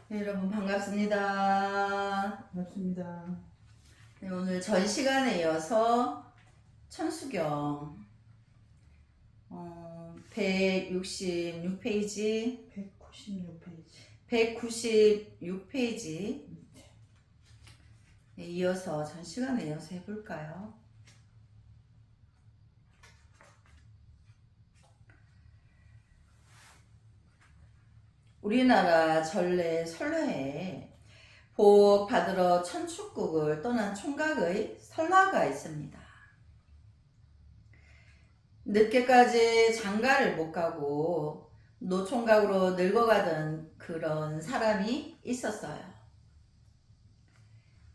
네, 여러분 반갑습니다. 반갑습니다. 네, 오늘 전 시간에 이어서 천수경 166페이지 196페이지. 196페이지 이어서 전 시간에 이어서 해볼까요? 우리나라 전래 설화에 복 받으러 천축국을 떠난 총각의 설화가 있습니다. 늦게까지 장가를 못 가고 노총각으로 늙어가던 그런 사람이 있었어요.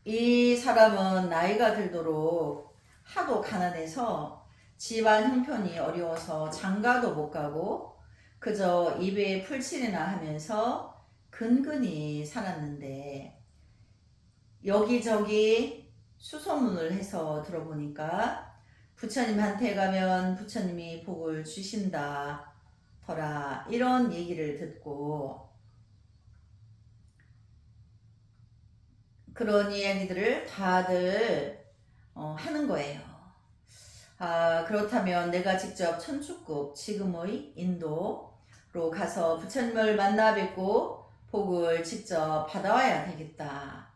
이 사람은 나이가 들도록 하도 가난해서 집안 형편이 어려워서 장가도 못 가고 그저 입에 풀칠이나 하면서 근근히 살았는데 여기저기 수소문을 해서 들어보니까 부처님한테 가면 부처님이 복을 주신다 더라 이런 얘기를 듣고 그런 이야기들을 다들 하는 거예요. 그렇다면 내가 직접 천축국 지금의 인도로 가서 부처님을 만나 뵙고 복을 직접 받아와야 되겠다.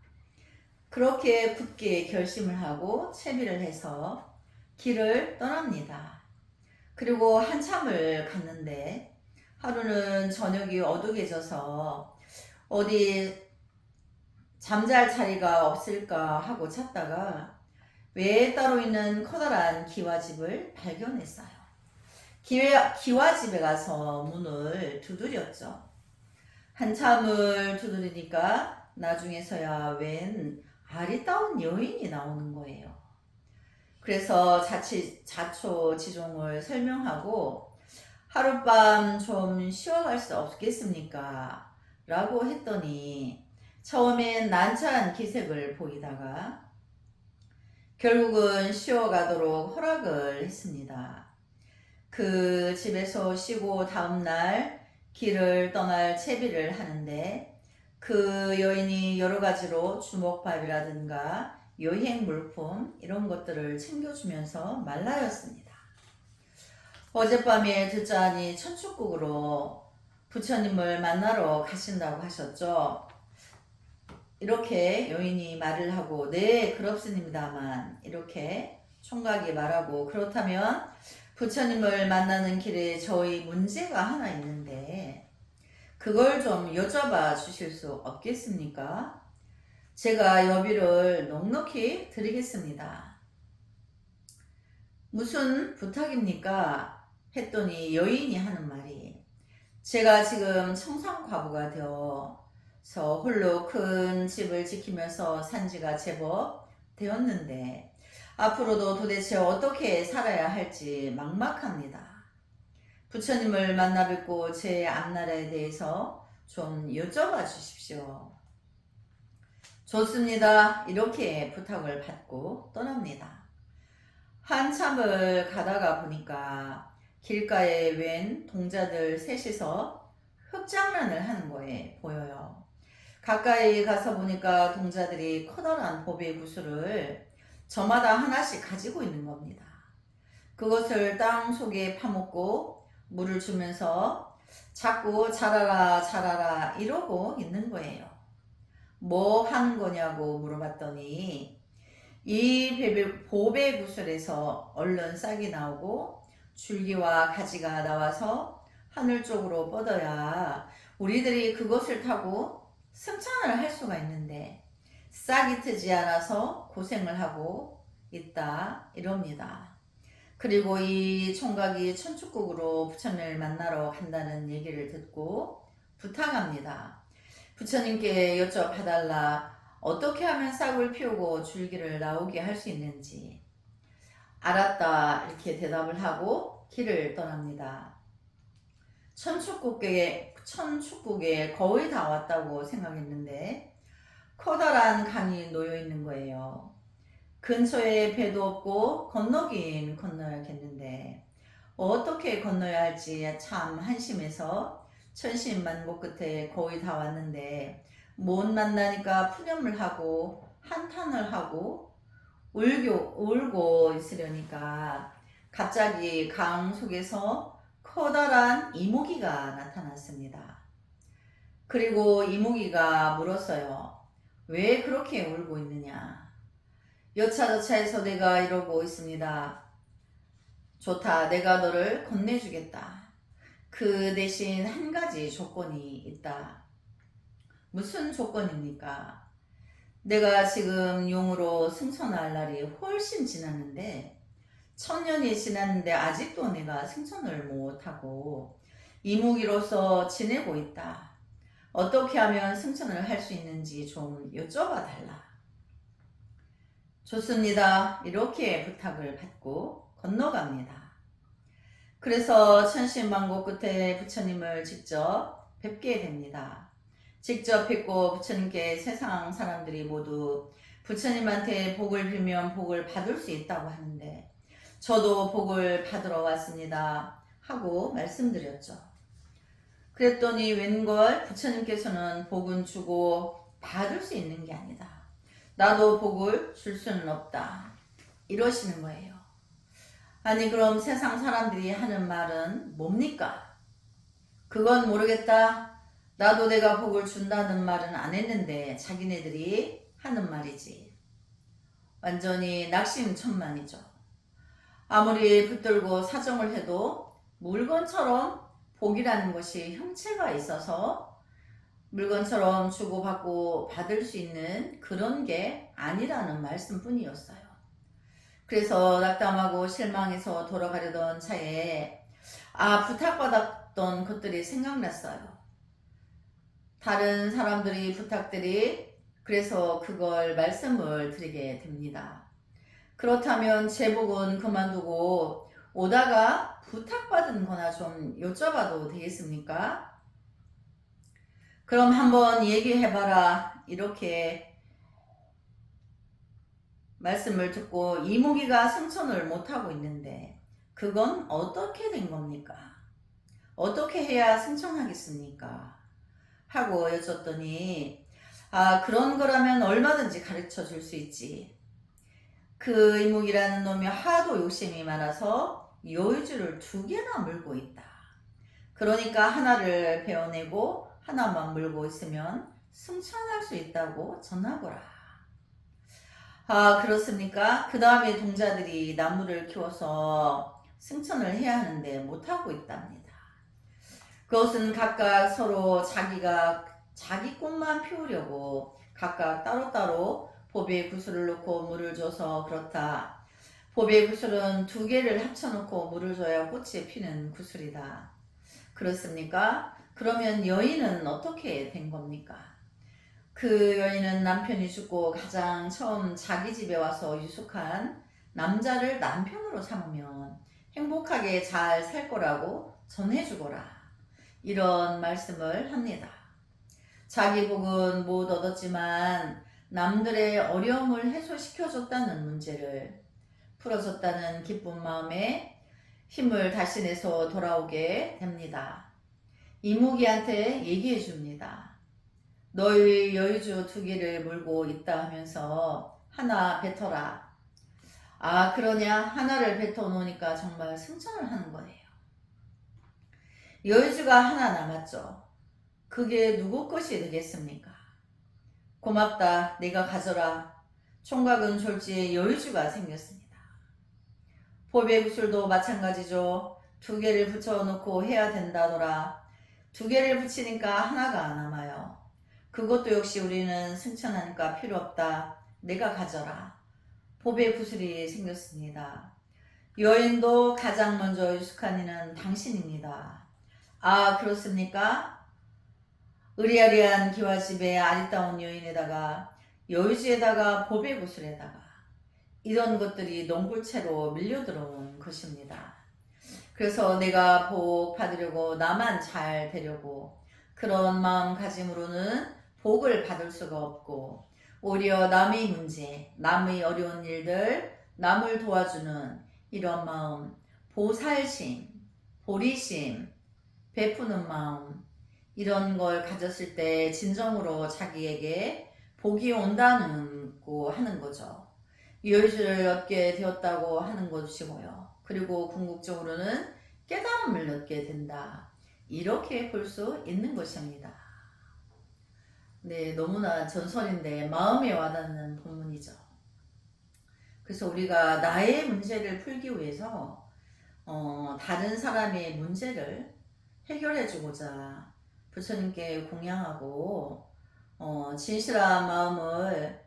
그렇게 굳게 결심을 하고 채비를 해서 길을 떠납니다. 그리고 한참을 갔는데 하루는 저녁이 어둑해져서 어디 잠잘 자리가 없을까 하고 찾다가 외에 따로 있는 커다란 기와집을 발견했어요. 기와집에 가서 문을 두드렸죠. 한참을 두드리니까 나중에서야 웬 아리따운 여인이 나오는 거예요. 그래서 자초지종을 설명하고 하룻밤 좀 쉬어갈 수 없겠습니까? 라고 했더니 처음엔 난처한 기색을 보이다가 결국은 쉬어가도록 허락을 했습니다. 그 집에서 쉬고 다음날 길을 떠날 채비를 하는데 그 여인이 여러 가지로 주먹밥이라든가 여행 물품 이런 것들을 챙겨주면서 말라였습니다. 어젯밤에 듣자니 천축국으로 부처님을 만나러 가신다고 하셨죠. 이렇게 여인이 말을 하고 네 그렇습니다만 이렇게 총각이 말하고 그렇다면 부처님을 만나는 길에 저희 문제가 하나 있는데 그걸 좀 여쭤봐 주실 수 없겠습니까? 제가 여비를 넉넉히 드리겠습니다. 무슨 부탁입니까? 했더니 여인이 하는 말이 제가 지금 청산과부가 되어서 홀로 큰 집을 지키면서 산 지가 제법 되었는데 앞으로도 도대체 어떻게 살아야 할지 막막합니다. 부처님을 만나 뵙고 제 앞나라에 대해서 좀 여쭤봐 주십시오. 좋습니다. 이렇게 부탁을 받고 떠납니다. 한참을 가다가 보니까 길가에 웬 동자들 셋이서 흙장난을 하는 거에 보여요. 가까이 가서 보니까 동자들이 커다란 보배 구슬을 저마다 하나씩 가지고 있는 겁니다. 그것을 땅 속에 파묻고 물을 주면서 자꾸 자라라 자라라 이러고 있는 거예요. 뭐 하는 거냐고 물어봤더니 이 보배 구슬에서 얼른 싹이 나오고 줄기와 가지가 나와서 하늘 쪽으로 뻗어야 우리들이 그것을 타고 승천을 할 수가 있는데 싹이 트지 않아서 고생을 하고 있다 이럽니다. 그리고 이 총각이 천축국으로 부처님을 만나러 간다는 얘기를 듣고 부탁합니다. 부처님께 여쭤봐달라. 어떻게 하면 싹을 피우고 줄기를 나오게 할 수 있는지. 알았다 이렇게 대답을 하고 길을 떠납니다. 천축국에 거의 다 왔다고 생각했는데 커다란 강이 놓여 있는 거예요. 근처에 배도 없고 건너긴 건너야겠는데 어떻게 건너야 할지 참 한심해서 천신만고 끝에 거의 다 왔는데 못 만나니까 푸념을 하고 한탄을 하고 울고 있으려니까 갑자기 강 속에서 커다란 이모기가 나타났습니다. 그리고 이모기가 물었어요. 왜 그렇게 울고 있느냐? 여차저차해서 내가 이러고 있습니다. 좋다. 내가 너를 건네주겠다. 그 대신 한 가지 조건이 있다. 무슨 조건입니까? 내가 지금 용으로 승천할 날이 훨씬 지났는데 1000년이 지났는데 아직도 내가 승천을 못하고 이무기로서 지내고 있다. 어떻게 하면 승천을 할 수 있는지 좀 여쭤봐 달라. 좋습니다. 이렇게 부탁을 받고 건너갑니다. 그래서 천신만고 끝에 부처님을 직접 뵙게 됩니다. 직접 뵙고 부처님께 세상 사람들이 모두 부처님한테 복을 빌면 복을 받을 수 있다고 하는데 저도 복을 받으러 왔습니다 하고 말씀드렸죠. 그랬더니 웬걸 부처님께서는 복은 주고 받을 수 있는 게 아니다. 나도 복을 줄 수는 없다. 이러시는 거예요. 아니 그럼 세상 사람들이 하는 말은 뭡니까? 그건 모르겠다. 나도 내가 복을 준다는 말은 안 했는데 자기네들이 하는 말이지. 완전히 낙심천만이죠. 아무리 붙들고 사정을 해도 물건처럼 복이라는 것이 형체가 있어서 물건처럼 주고받고 받을 수 있는 그런 게 아니라는 말씀뿐이었어요. 그래서 낙담하고 실망해서 돌아가려던 차에 부탁받았던 것들이 생각났어요. 다른 사람들이 부탁들이 그래서 그걸 말씀을 드리게 됩니다. 그렇다면 제 복은 그만두고 오다가 부탁받은 거나 좀 여쭤봐도 되겠습니까? 그럼 한번 얘기해봐라. 이렇게 말씀을 듣고 이무기가 승천을 못하고 있는데 그건 어떻게 된 겁니까? 어떻게 해야 승천하겠습니까? 하고 여쭸더니 그런 거라면 얼마든지 가르쳐 줄 수 있지. 그 이무기라는 놈이 하도 욕심이 많아서 여의주를 2개나 물고 있다. 그러니까 하나를 베어내고 하나만 물고 있으면 승천할 수 있다고 전하거라. 그렇습니까? 그 다음에 동자들이 나무를 키워서 승천을 해야 하는데 못하고 있답니다. 그것은 각각 서로 자기 꽃만 피우려고 각각 따로따로 보배에 구슬을 넣고 물을 줘서 그렇다. 보배의 구슬은 2개를 합쳐놓고 물을 줘야 꽃이 피는 구슬이다. 그렇습니까? 그러면 여인은 어떻게 된 겁니까? 그 여인은 남편이 죽고 가장 처음 자기 집에 와서 유숙한 남자를 남편으로 삼으면 행복하게 잘 살 거라고 전해주거라. 이런 말씀을 합니다. 자기 복은 못 얻었지만 남들의 어려움을 해소시켜줬다는 문제를 풀어줬다는 기쁜 마음에 힘을 다시 내서 돌아오게 됩니다. 이무기한테 얘기해 줍니다. 너희 여의주 2개를 물고 있다 하면서 하나 뱉어라. 그러냐? 하나를 뱉어 놓으니까 정말 승천을 하는 거예요. 여의주가 하나 남았죠. 그게 누구 것이 되겠습니까? 고맙다. 내가 가져라. 총각은 졸지에 여의주가 생겼습니다. 보배구슬도 마찬가지죠. 2개를 붙여놓고 해야 된다더라. 2개를 붙이니까 하나가 남아요. 그것도 역시 우리는 승천하니까 필요 없다. 내가 가져라. 보배구슬이 생겼습니다. 여인도 가장 먼저 유숙한 이는 당신입니다. 그렇습니까? 의리아리한 기와집에 아리따운 여인에다가 여의주에다가 보배구슬에다가 이런 것들이 농굴채로 밀려들어온 것입니다. 그래서 내가 복 받으려고 나만 잘 되려고 그런 마음가짐으로는 복을 받을 수가 없고 오히려 남의 문제, 남의 어려운 일들, 남을 도와주는 이런 마음, 보살심, 보리심, 베푸는 마음 이런 걸 가졌을 때 진정으로 자기에게 복이 온다고 하는 거죠. 여유를 얻게 되었다고 하는 것이고요. 그리고 궁극적으로는 깨달음을 얻게 된다. 이렇게 볼 수 있는 것입니다. 네, 너무나 전설인데 마음에 와닿는 본문이죠. 그래서 우리가 나의 문제를 풀기 위해서 다른 사람의 문제를 해결해 주고자 부처님께 공양하고 진실한 마음을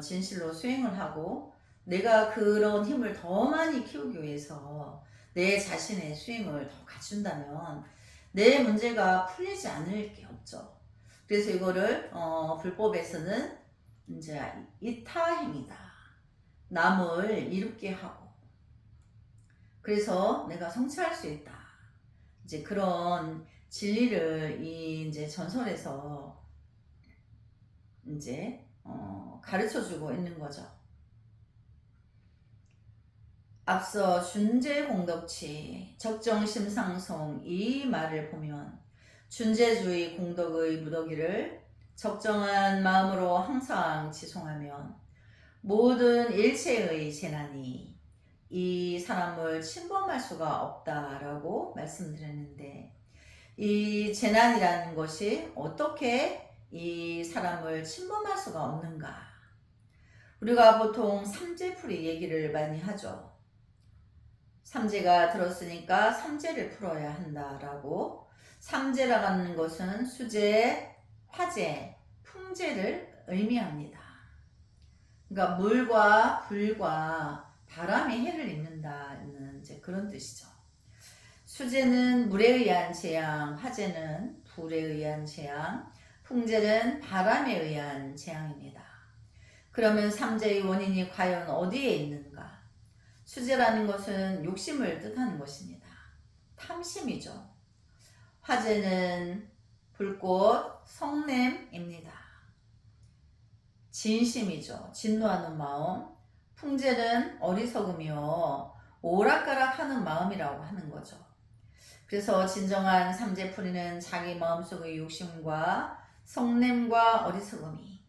진실로 수행을 하고 내가 그런 힘을 더 많이 키우기 위해서 내 자신의 수행을 더 갖춘다면 내 문제가 풀리지 않을 게 없죠. 그래서 이거를 불법에서는 이제 이타행이다. 남을 이롭게 하고 그래서 내가 성취할 수 있다. 이제 그런 진리를 이 이제 전설에서 이제 가르쳐 주고 있는 거죠. 앞서 준재공덕치 적정심상송 이 말을 보면 준재주의 공덕의 무더기를 적정한 마음으로 항상 지송하면 모든 일체의 재난이 이 사람을 침범할 수가 없다라고 말씀드렸는데 이 재난이라는 것이 어떻게 이 사람을 침범할 수가 없는가? 우리가 보통 삼재풀이 얘기를 많이 하죠. 삼재가 들었으니까 삼재를 풀어야 한다라고. 삼재라는 것은 수재, 화재, 풍재를 의미합니다. 그러니까 물과 불과 바람이 해를 입는다는 이제 그런 뜻이죠. 수재는 물에 의한 재앙, 화재는 불에 의한 재앙, 풍재는 바람에 의한 재앙입니다. 그러면 삼재의 원인이 과연 어디에 있는가? 수재라는 것은 욕심을 뜻하는 것입니다. 탐심이죠. 화재는 불꽃, 성냄입니다. 진심이죠. 진노하는 마음. 풍재는 어리석으며 오락가락하는 마음이라고 하는 거죠. 그래서 진정한 삼재풀이는 자기 마음속의 욕심과 성냄과 어리석음이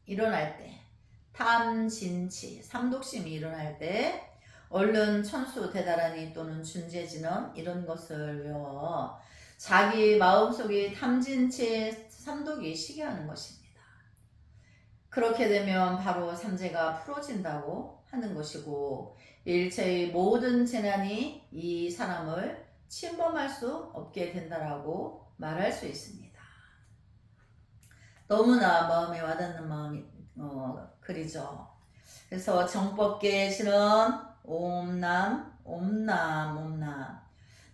일어날 때, 탐진치, 삼독심이 일어날 때 얼른 천수 대다라니 또는 준재진언 이런 것을 외워 자기 마음속의 탐진치, 삼독이 시게 하는 것입니다. 그렇게 되면 바로 삼재가 풀어진다고 하는 것이고 일체의 모든 재난이 이 사람을 침범할 수 없게 된다라고 말할 수 있습니다. 너무나 마음에 와닿는 마음이 글이죠. 그래서 정법계 진언 옴남 옴남 옴남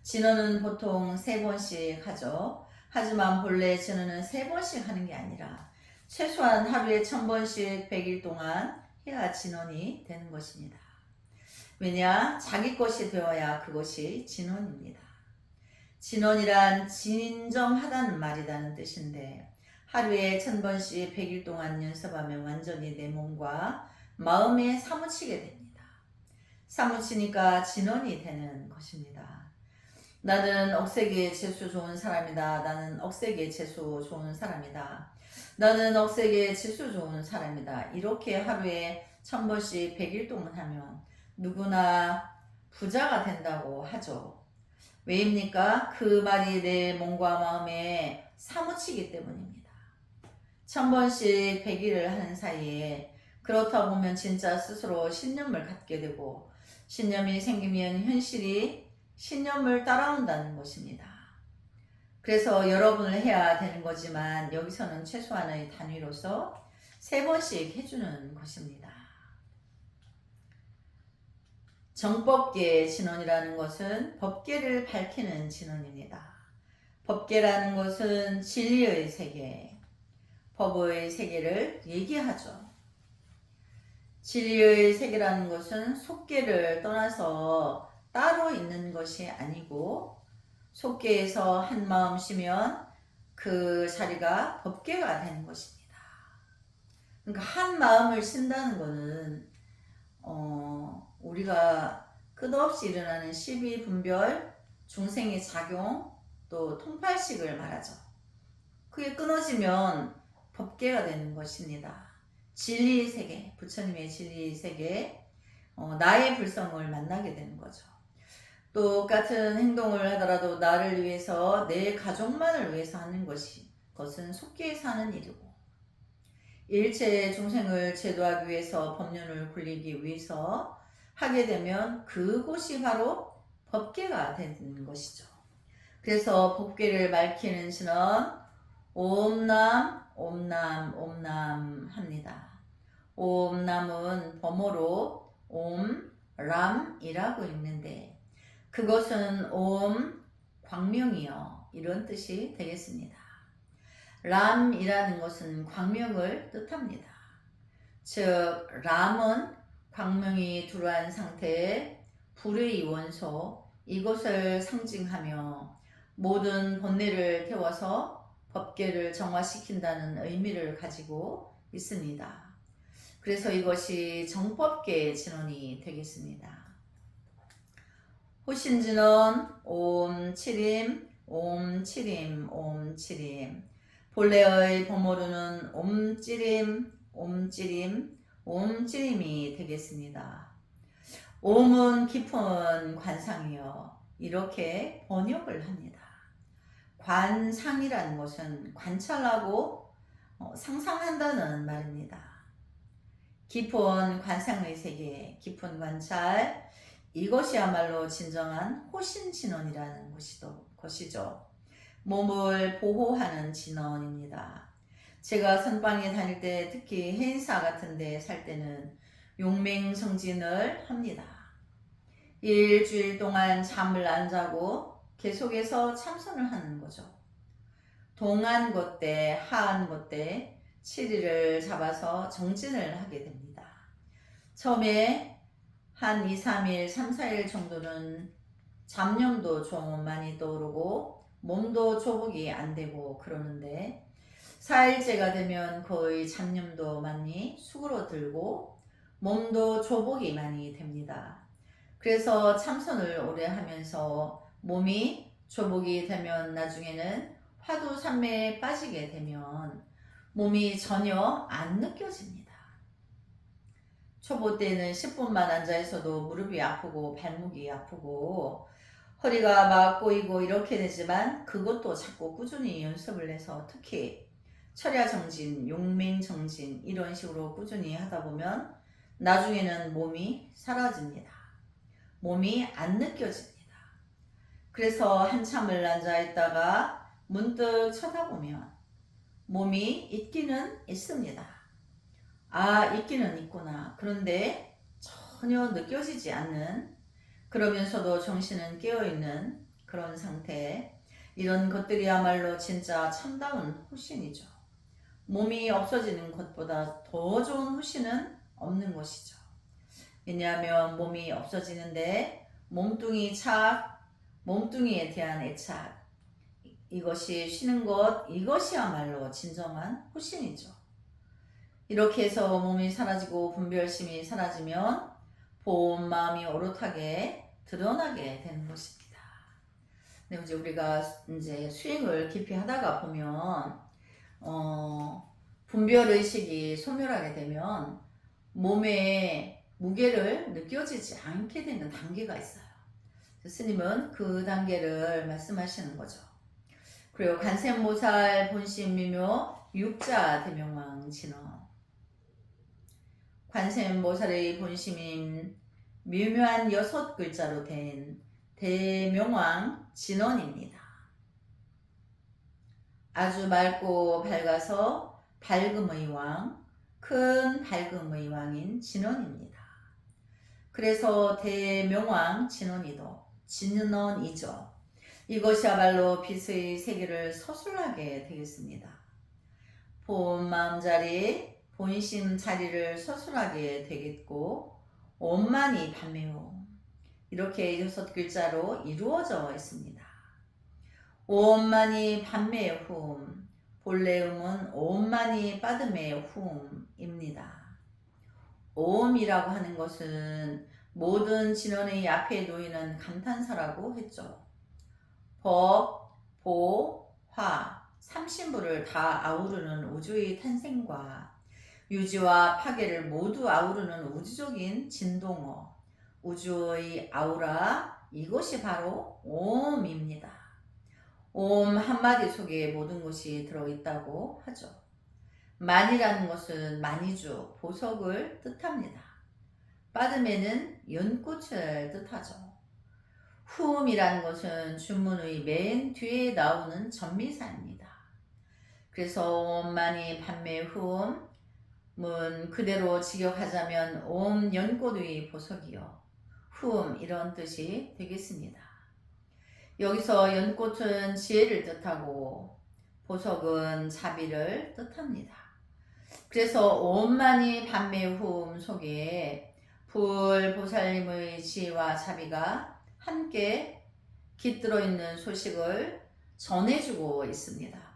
진언은 보통 3번씩 하죠. 하지만 본래 진언은 3번씩 하는 게 아니라 최소한 하루에 1000번씩 100일 동안 해야 진언이 되는 것입니다. 왜냐? 자기 것이 되어야 그것이 진언입니다. 진언이란 진정하다는 말이라는 뜻인데 하루에 1000번씩 100일 동안 연습하면 완전히 내 몸과 마음에 사무치게 됩니다. 사무치니까 진언이 되는 것입니다. 나는 억세게 재수 좋은 사람이다. 나는 억세게 재수 좋은 사람이다. 나는 억세게 재수 좋은 사람이다. 이렇게 하루에 1000번씩 100일 동안 하면 누구나 부자가 된다고 하죠. 왜입니까? 그 말이 내 몸과 마음에 사무치기 때문입니다. 1000번씩 100일을 하는 사이에 그렇다 보면 진짜 스스로 신념을 갖게 되고 신념이 생기면 현실이 신념을 따라온다는 것입니다. 그래서 여러분을 해야 되는 거지만 여기서는 최소한의 단위로서 3번씩 해주는 것입니다. 정법계 진언이라는 것은 법계를 밝히는 진언입니다. 법계라는 것은 진리의 세계, 법의 세계를 얘기하죠. 진리의 세계라는 것은 속계를 떠나서 따로 있는 것이 아니고 속계에서 한 마음 쉬면 그 자리가 법계가 되는 것입니다. 그러니까 한 마음을 쉰다는 것은 우리가 끝없이 일어나는 시비 분별, 중생의 작용, 또 통팔식을 말하죠. 그게 끊어지면 법계가 되는 것입니다. 진리의 세계, 부처님의 진리의 세계, 나의 불성을 만나게 되는 거죠. 똑같은 행동을 하더라도 나를 위해서, 내 가족만을 위해서 하는 것은 속기에서 하는 일이고, 일체 중생을 제도하기 위해서, 법륜을 굴리기 위해서 하게 되면 그곳이 바로 법계가 되는 것이죠. 그래서 법계를 밝히는 신은 옴남, 옴남, 옴남 합니다. 옴남은 범어로 옴람이라고 읽는데, 그것은 옴 광명이요, 이런 뜻이 되겠습니다. 람이라는 것은 광명을 뜻합니다. 즉 람은 광명이 두루한 상태의 불의 원소, 이것을 상징하며 모든 번뇌를 태워서 법계를 정화시킨다는 의미를 가지고 있습니다. 그래서 이것이 정법계의 진원이 되겠습니다. 호신진원 옴칠임, 옴칠임, 옴칠임. 본래의 범어로는 옴찌림, 옴찌림, 옴찌림이 되겠습니다. 옴은 깊은 관상이요, 이렇게 번역을 합니다. 관상이라는 것은 관찰하고 상상한다는 말입니다. 깊은 관상의 세계, 깊은 관찰, 이것이야말로 진정한 호신진원이라는 것이죠. 몸을 보호하는 진원입니다. 제가 선방에 다닐 때, 특히 해인사 같은 데 살 때는 용맹정진을 합니다. 일주일 동안 잠을 안 자고 계속해서 참선을 하는 거죠. 동안곳대, 하안곳대 7일을 잡아서 정진을 하게 됩니다. 처음에 한 2, 3일, 3, 4일 정도는 잡념도 좀 많이 떠오르고 몸도 조복이 안 되고 그러는데, 4일째가 되면 거의 잡념도 많이 수그러들고 몸도 조복이 많이 됩니다. 그래서 참선을 오래 하면서 몸이 조복이 되면 나중에는 화두산매에 빠지게 되면 몸이 전혀 안 느껴집니다. 초보 때는 10분만 앉아있어도 무릎이 아프고 발목이 아프고 허리가 막 꼬이고 이렇게 되지만, 그것도 자꾸 꾸준히 연습을 해서, 특히 철야정진, 용맹정진 이런 식으로 꾸준히 하다 보면 나중에는 몸이 사라집니다. 몸이 안 느껴집니다. 그래서 한참을 앉아있다가 문득 쳐다보면 몸이 있기는 있습니다. 아, 있기는 있구나. 그런데 전혀 느껴지지 않는, 그러면서도 정신은 깨어있는 그런 상태, 이런 것들이야말로 진짜 참다운 후신이죠. 몸이 없어지는 것보다 더 좋은 후신은 없는 것이죠. 왜냐하면 몸이 없어지는데 몸뚱이 착, 몸뚱이에 대한 애착, 이것이 쉬는 것, 이것이야말로 진정한 후신이죠. 이렇게 해서 몸이 사라지고 분별심이 사라지면 본 마음이 오롯하게 드러나게 되는 것입니다. 근데 이제 우리가 이제 수행을 깊이 하다가 보면 분별 의식이 소멸하게 되면 몸에 무게를 느껴지지 않게 되는 단계가 있어요. 스님은 그 단계를 말씀하시는 거죠. 그리고 관세음보살 본심 미묘 육자 대명왕 진원. 관세음보살의 본심인 미묘한 6글자로 된 대명왕 진원입니다. 아주 맑고 밝아서 밝음의 왕, 큰 밝음의 왕인 진원입니다. 그래서 대명왕 진원이죠. 이것이야말로 빛의 세계를 서술하게 되겠습니다. 본 마음자리, 본심 자리를 서술하게 되겠고, 온만이 반매움, 이렇게 6글자로 이루어져 있습니다. 온만이 반매움, 본래음은 온만이 빠듬매움입니다. 오음이라고 하는 것은 모든 진원의 앞에 놓이는 감탄사라고 했죠. 법, 보, 화, 삼신부를 다 아우르는 우주의 탄생과 유지와 파괴를 모두 아우르는 우주적인 진동어, 우주의 아우라, 이것이 바로 옴입니다. 옴 한마디 속에 모든 것이 들어있다고 하죠. 만이라는 것은 만이주, 보석을 뜻합니다. 빠드메는 연꽃을 뜻하죠. 후음이라는 것은 주문의 맨 뒤에 나오는 전미사입니다. 그래서 옴만이 판매 후음은 그대로 직역하자면 옴 연꽃의 보석이요. 후음 이런 뜻이 되겠습니다. 여기서 연꽃은 지혜를 뜻하고 보석은 자비를 뜻합니다. 그래서 옴만이 판매 후음 속에 불보살님의 지혜와 자비가 함께 깃들어 있는 소식을 전해주고 있습니다.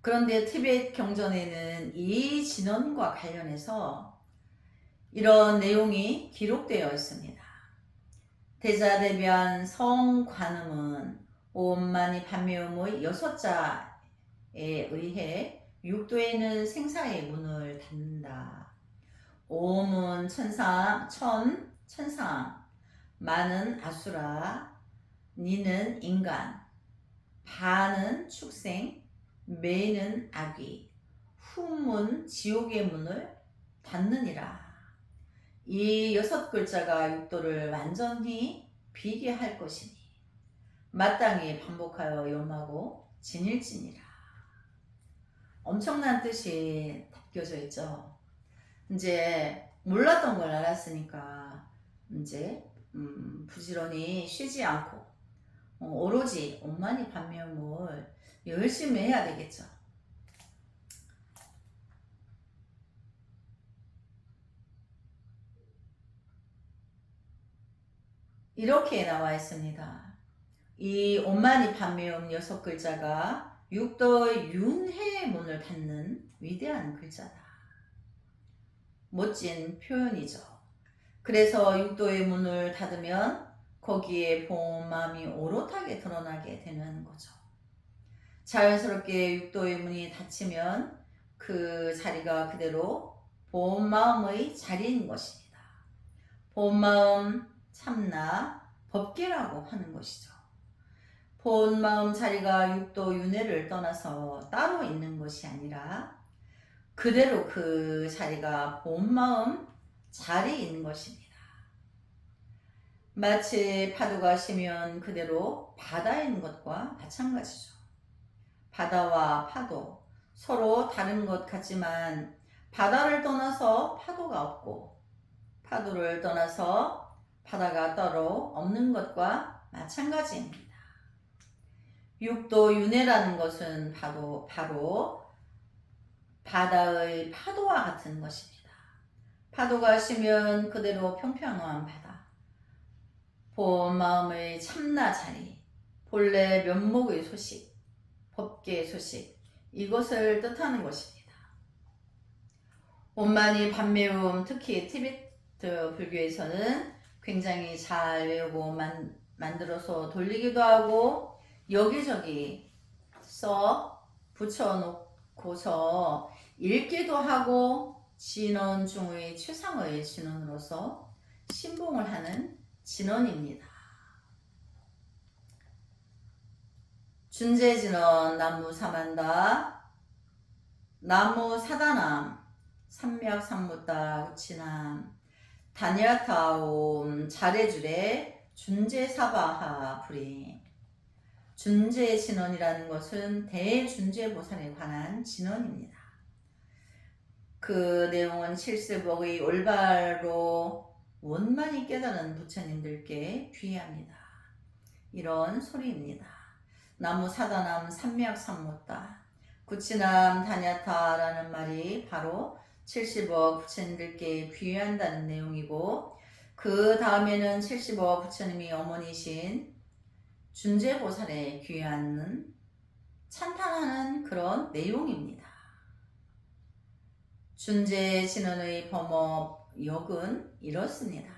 그런데 티벳 경전에는 이 진언과 관련해서 이런 내용이 기록되어 있습니다. 대자대변 성관음은 옴만이 판매음의 6자에 의해 육도에는 생사의 문을 닫는다. 옴은 천상, 만은 아수라, 니는 인간, 바는 축생, 매는 악귀, 후문 지옥의 문을 닫느니라. 이 6글자가 육도를 완전히 비게 할 것이니 마땅히 반복하여 염하고 진일지니라. 엄청난 뜻이 담겨져 있죠. 이제 몰랐던 걸 알았으니까 이제 부지런히 쉬지 않고 오로지 옴만이 판매음을 열심히 해야 되겠죠. 이렇게 나와 있습니다. 이 옴만이 판매음 6글자가 육도의 윤회의 문을 닫는 위대한 글자다. 멋진 표현이죠. 그래서 육도의 문을 닫으면 거기에 본 마음이 오롯하게 드러나게 되는 거죠. 자연스럽게 육도의 문이 닫히면 그 자리가 그대로 본 마음의 자리인 것입니다. 본 마음 참나 법계라고 하는 것이죠. 본 마음 자리가 육도 윤회를 떠나서 따로 있는 것이 아니라 그대로 그 자리가 본 마음 자리인 것입니다. 마치 파도가 시면 그대로 바다인 것과 마찬가지죠. 바다와 파도 서로 다른 것 같지만 바다를 떠나서 파도가 없고 파도를 떠나서 바다가 따로 없는 것과 마찬가지입니다. 육도 윤회라는 것은 바로 바다의 파도와 같은 것입니다. 파도가 시면 그대로 평평한 바다, 본 마음의 참나 자리, 본래 면목의 소식, 법계의 소식, 이것을 뜻하는 것입니다. 옴만이 판매음, 특히 티베트 불교에서는 굉장히 잘 외우고 만들어서 돌리기도 하고 여기저기 써 붙여놓고서 읽기도 하고 진언 중의 최상의 진언으로서 신봉을 하는 진언입니다. 준재진언 나무사만다 나무사다남 삼맥삼무다 우치남 다니아타옴 자레주레 준재사바하 불이. 준재진언이라는 것은 대준재보살에 관한 진언입니다. 그 내용은 실습의 올바로 원만히 깨달은 부처님들께 귀합니다. 이런 소리입니다. 나무사다남 삼맥삼무다 구치남 다냐타라는 말이 바로 70억 부처님들께 귀한다는 내용이고 그 다음에는 70억 부처님이 어머니신 준재보살에 귀하는 찬탄하는 그런 내용입니다. 준재진언의 범업역은 이렇습니다.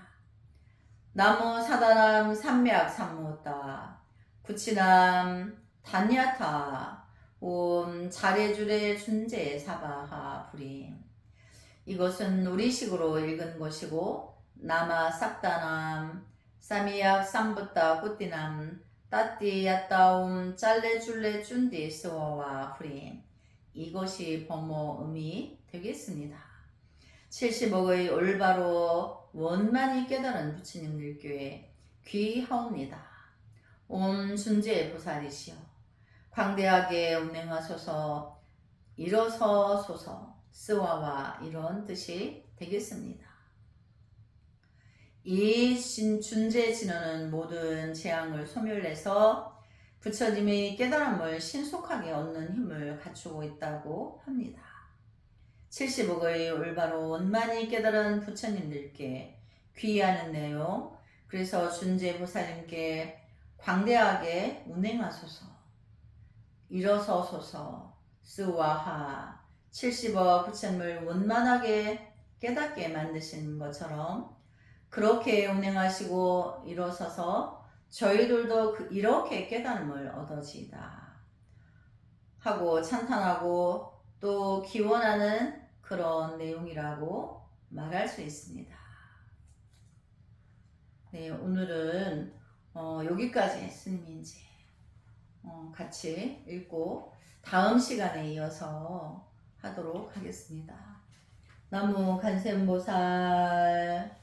나무사다남 삼맥삼무다 구치남 단야타 옴 자레주레 준제 사바하 불임. 이것은 우리식으로 읽은 것이고 나마 싹다남 사미약 삼부따 꾸띠남 따띠야따옴 짤레줄레 쭌디 스워와 불임. 이것이 범어 의미 되겠습니다. 70억의 올바로 원만히 깨달은 부처님들 교회 귀하옵니다. 옴 준제 보살이시여 광대하게 운행하소서 일어서소서 스와와 이런 뜻이 되겠습니다. 이 준제 진언은 모든 재앙을 소멸해서 부처님의 깨달음을 신속하게 얻는 힘을 갖추고 있다고 합니다. 70억의 올바로 원만히 깨달은 부처님들께 귀의하는 내용, 그래서 준제 보살님께 광대하게 운행하소서, 일어서소서, 스와하, 70억 부처님을 원만하게 깨닫게 만드신 것처럼 그렇게 운행하시고 일어서서 저희들도 이렇게 깨달음을 얻어지이다 하고 찬탄하고 또 기원하는 그런 내용이라고 말할 수 있습니다. 네, 오늘은 여기까지 스님이 이제 같이 읽고 다음 시간에 이어서 하도록 하겠습니다. 나무 간센보살